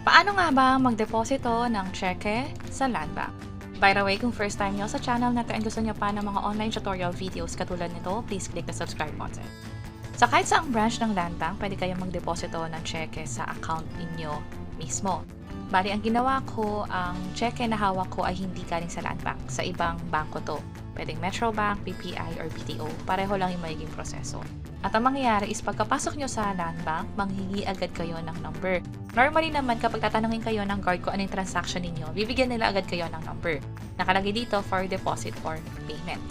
Paano nga ba magdeposito ng cheque sa Land Bank? By the way, kung first time nyo sa channel natin and gusto nyo pa ng mga online tutorial videos katulad nito, please click the subscribe button. Sa kahit saang branch ng Land Bank, pwede kayong magdeposito ng cheque sa account ninyo mismo. Bali, ang ginawa ko, ang cheque na hawak ko ay hindi galing sa Land Bank. Sa ibang bangko to. Pwedeng Metro Bank, BPI, or BDO. Pareho lang yung magiging proseso. At ang mangyayari is pagkapasok nyo sa Land Bank, manghingi agad kayo ng number. Normally naman, kapag tatanungin kayo ng guard kung anong transaction ninyo, bibigyan nila agad kayo ng number. Nakalagay dito for deposit or payment.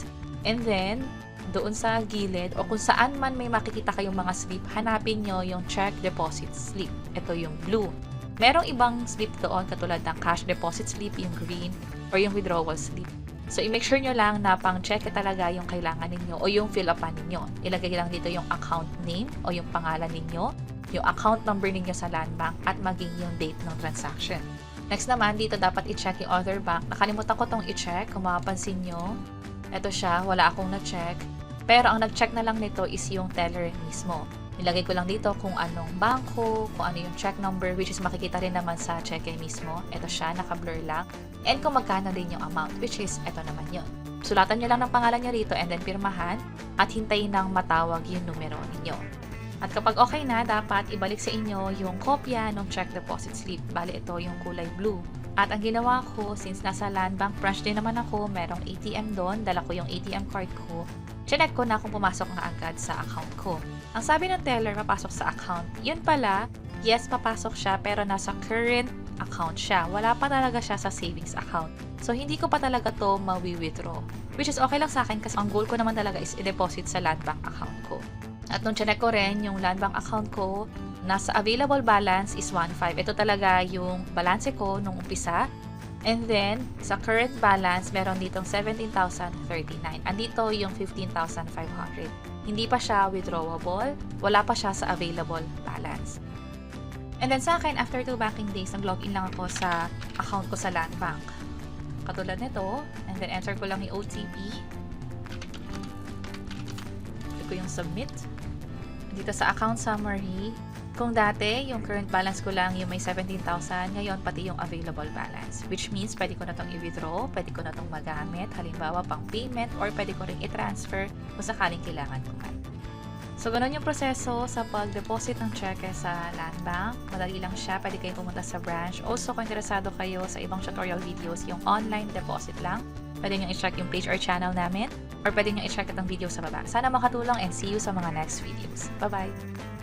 And then, doon sa gilid o kung saan man may makikita kayong mga slip, hanapin nyo yung check deposit slip. Ito yung blue. Merong ibang slip doon katulad ng cash deposit slip, yung green, or yung withdrawal slip. So, i-make sure nyo lang na pang check talaga yung kailangan ninyo o yung fill upan ninyo. Ilagay lang dito yung account name o yung pangalan ninyo, yung account number ninyo sa Land Bank, at maging yung date ng transaction. Next naman, dito dapat i-check yung other bank. Nakalimutan ko tong i-check. Kung mapapansin nyo, ito siya, wala akong na-check. Pero ang nag-check na lang nito is yung teller mismo. Nilagay ko lang dito kung anong bangko, kung ano yung check number, which is makikita rin naman sa cheque mismo. Ito siya, naka-blur lang. And kung magkano din yung amount, which is ito naman yun. Sulatan nyo lang ng pangalan nyo rito and then pirmahan at hintayin ng matawag yung numero ninyo. At kapag okay na, dapat ibalik sa inyo yung kopya ng check deposit slip. Bali, ito yung kulay blue. At ang ginawa ko, since nasa Land Bank branch din naman ako, merong ATM doon, dala ko yung ATM card ko, chinek ko na kung pumasok na agad sa account ko. Ang sabi ng teller, papasok sa account. Yun pala, yes, papasok siya, pero nasa current account siya. Wala pa talaga siya sa savings account. So, hindi ko pa talaga to mawi-withdraw. Which is okay lang sa akin kasi ang goal ko naman talaga is i-deposit sa Land Bank account ko. At nung chinek ko rin, yung Land Bank account ko, nasa available balance is 1.5. Ito talaga yung balance ko nung umpisa. And then, sa current balance, meron ditong 17,039. Andito yung 15,500. Hindi pa siya withdrawable. Wala pa siya sa available balance. And then sa akin, after 2 banking days, nag-login lang ako sa account ko sa Land Bank. Katulad nito. And then, enter ko lang yung OTP. Ito ko yung submit. Dito sa account summary, kung dati, yung current balance ko lang yung may 17,000, ngayon pati yung available balance. Which means, pwede ko na itong i-withdraw, pwede ko na itong magamit, halimbawa pang payment, or pwede ko rin i-transfer kung sakaling kailangan ko man. So, ganun yung proseso sa pag-deposit ng cheque sa Land Bank. Madali lang siya, pwede kayong pumunta sa branch. Also, kung interesado kayo sa ibang tutorial videos, yung online deposit lang, pwede nyo i-check yung page or channel namin, or pwede nyo i-check itong video sa baba. Sana makatulong and see you sa mga next videos. Bye-bye!